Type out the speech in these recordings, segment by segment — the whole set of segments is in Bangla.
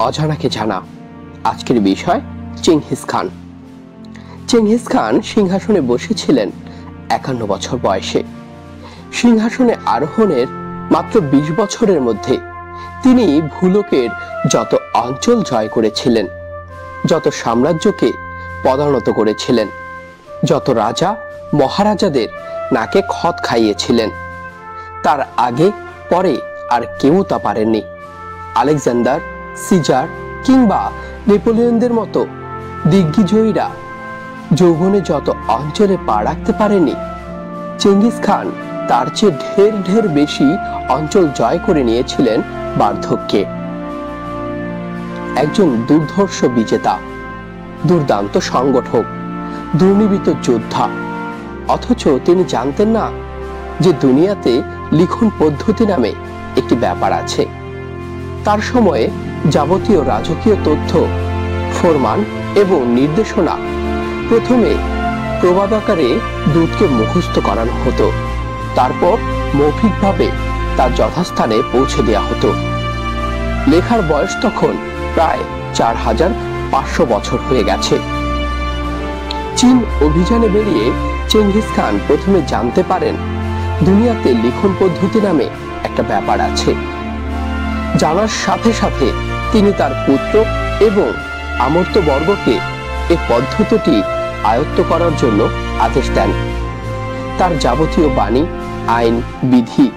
অজানাকে জানা। আজকের বিষয় চেঙ্গিস খান। চেঙ্গিস খান সিংহাসনে বসেছিলেন 51 বছর বয়সে। সিংহাসনে আরোহণের মাত্র 20 বছরের মধ্যে তিনি ভূলোকের যত অঞ্চল জয় করেছিলেন, যত সাম্রাজ্যকে পদানত করেছিলেন, যত রাজা মহারাজাদের নাকে খত খাইয়েছিলেন, তার আগে পরে আর কেউ তা পারেননি। আলেকজান্ডার, সিজার কিংবা নেপোলিয়নদের মতো দিগ্বিজয়ীরা যৌবনে যত অঞ্চলে পা রাখতে পারেনি, চেঙ্গিস খান তার চেয়ে ঢের ঢের বেশি অঞ্চল জয় করে নিয়েছিলেন বার্ধক্যে। একজন দুর্ধর্ষ বিজেতা, দুর্দান্ত সংগঠক, দুর্নিবিত যোদ্ধা। অথচ তিনি জানতেন না যে দুনিয়াতে লিখন পদ্ধতি নামে একটি ব্যাপার আছে। তার সময়ে যাবতীয় রাজকীয় তথ্য, ফরমান এবং নির্দেশনা প্রথমে প্রবাদ আকারে দূতকে মুখস্থ করানো হতো, তারপর মৌখিকভাবে তার যথাস্থানে পৌঁছে দেওয়া হতো। লেখার বয়স তখন প্রায় 4500 বছর হয়ে গেছে। চীন অভিযানে বেরিয়ে চেঙ্গিস খান প্রথমে জানতে পারেন দুনিয়াতে লিখন পদ্ধতি নামে একটা ব্যাপার আছে। জানার সাথে সাথে তিনি তার পুত্র এবং আমর্তবর্গকে এই পদ্ধতিটি আয়ত্ত করার জন্য আদেশ দেন। তার যাবতীয় বাণী, আইন, বিধি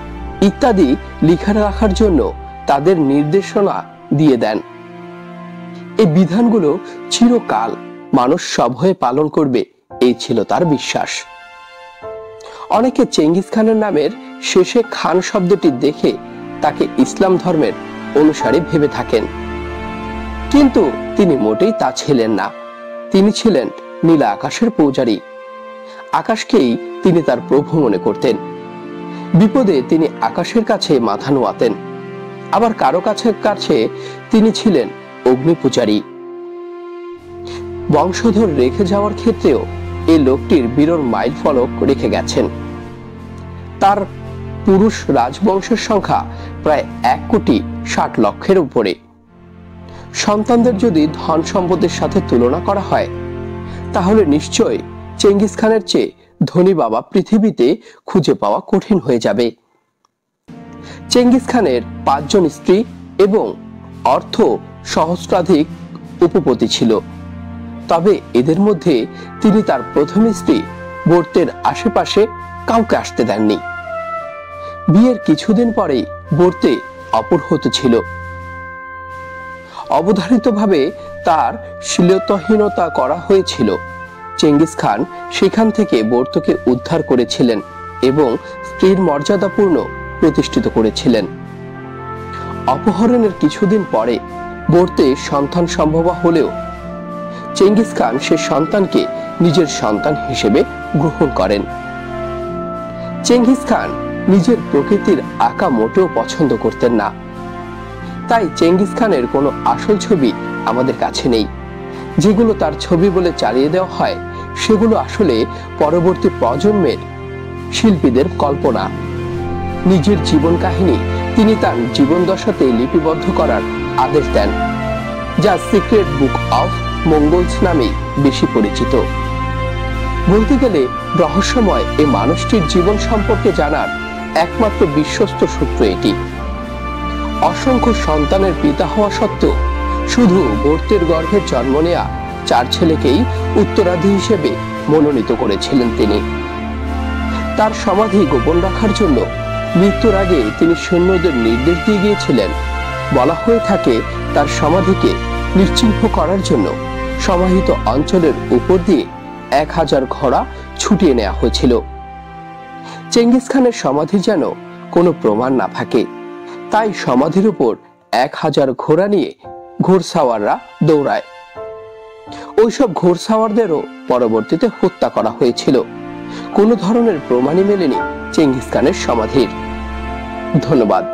ইত্যাদি লিখে রাখার জন্য তাদের নির্দেশনা দিয়ে দেন। এই বিধানগুলো চিরকাল মানুষ সভয়ে পালন করবে, এই ছিল তার বিশ্বাস। অনেকে চেঙ্গিস খানের নামের শেষে খান শব্দটি দেখে তাকে ইসলাম ধর্মের অনুসারী ভেবে থাকেন, কিন্তু তিনি মোটেই তা ছিলেন না। তিনি ছিলেন নীলা আকাশের পূজারী। আকাশকেই তিনি তার প্রভু মনে করতেন। বিপদে তিনি আকাশের কাছে মাথা নোয়াতেন, আবার কারো কাছে তিনি ছিলেন অগ্নি পূজারী। বংশধর রেখে যাওয়ার ক্ষেত্রেও এই লোকটির বিরল মাইল ফলক রেখে গেছেন। তার পুরুষ রাজবংশের সংখ্যা প্রায় 1,60,00,000-এর উপরে। সন্তানদের যদি ধন সম্পদের সাথে তুলনা করা হয়, তাহলে নিশ্চয় চেঙ্গিস খানের চেয়ে ধনী বাবা পৃথিবীতে খুঁজে পাওয়া কঠিন হয়ে যাবে। চেঙ্গিস খানের 5 জন স্ত্রী এবং অর্থ সহস্রাধিক উপপতি ছিল। তবে এদের মধ্যে তিনি তার প্রথম স্ত্রী বর্তের আশেপাশে কাউকে আসতে দেননি। বিয়ের কিছুদিন পরেই বর্তে অপহৃত ছিল। অবধারিতভাবে তার শ্লীলতাহীনতা করা হয়েছিল। চেঙ্গিস খান সেখান থেকে বর্তকে উদ্ধার করেছিলেন এবং স্ত্রীর মর্যাদাপূর্ণ প্রতিষ্ঠিত করেছিলেন। অপহরণের কিছুদিন পরে বর্তে সন্তান সম্ভব হলেও চেঙ্গিস খান সে সন্তানকে নিজের সন্তান হিসেবে গ্রহণ করেন। চেঙ্গিস খান নিজের প্রকৃতির আঁকা মোটেও পছন্দ করতেন না। তাই চেঙ্গিস খানের কোনো আসল ছবি আমাদের কাছে নেই। যেগুলো তার ছবি বলে চালিয়ে দেওয়া হয়, সেগুলো আসলে পরবর্তী প্রজন্মের শিল্পীদের কল্পনা। নিজের জীবন কাহিনী তিনি তার জীবনদশাতে লিপিবদ্ধ করার আদেশ দেন, যা সিক্রেট বুক অফ মঙ্গলস নামে বেশি পরিচিত। বলতে গেলে রহস্যময় এই মানুষটির জীবন সম্পর্কে জানার একমাত্র বিশ্বস্ত সূত্র এটি। অসংখ্য সন্তানের পিতা হওয়া সত্ত্বেও শুধু বর্তের গর্ভে জন্ম নেয়া 4 ছেলেকেই উত্তরাধী হিসেবে মনোনীত করেছিলেন তিনি। তার সমাধি গোপন রাখার জন্য মৃত্যুর আগে তিনি সৈন্যদের নির্দেশ দিয়ে গিয়েছিলেন। বলা হয়ে থাকে তার সমাধিকে নিশ্চিহ্ন করার জন্য সমাহিত অঞ্চলের উপর দিয়ে 1000 ঘোড়া ছুটিয়ে নেওয়া হয়েছিল। চেঙ্গিস খানের সমাধি যেন কোনো প্রমাণ না থাকে, তাই সমাধির উপর 1000 ঘোড়া নিয়ে ঘোড়সাওয়াররা দৌড়ায়। ওইসব ঘোড়সাওয়ারদেরও পরবর্তীতে হত্যা করা হয়েছিল। কোনো ধরনের প্রমাণই মেলেনি চেঙ্গিস খানের সমাধির। ধন্যবাদ।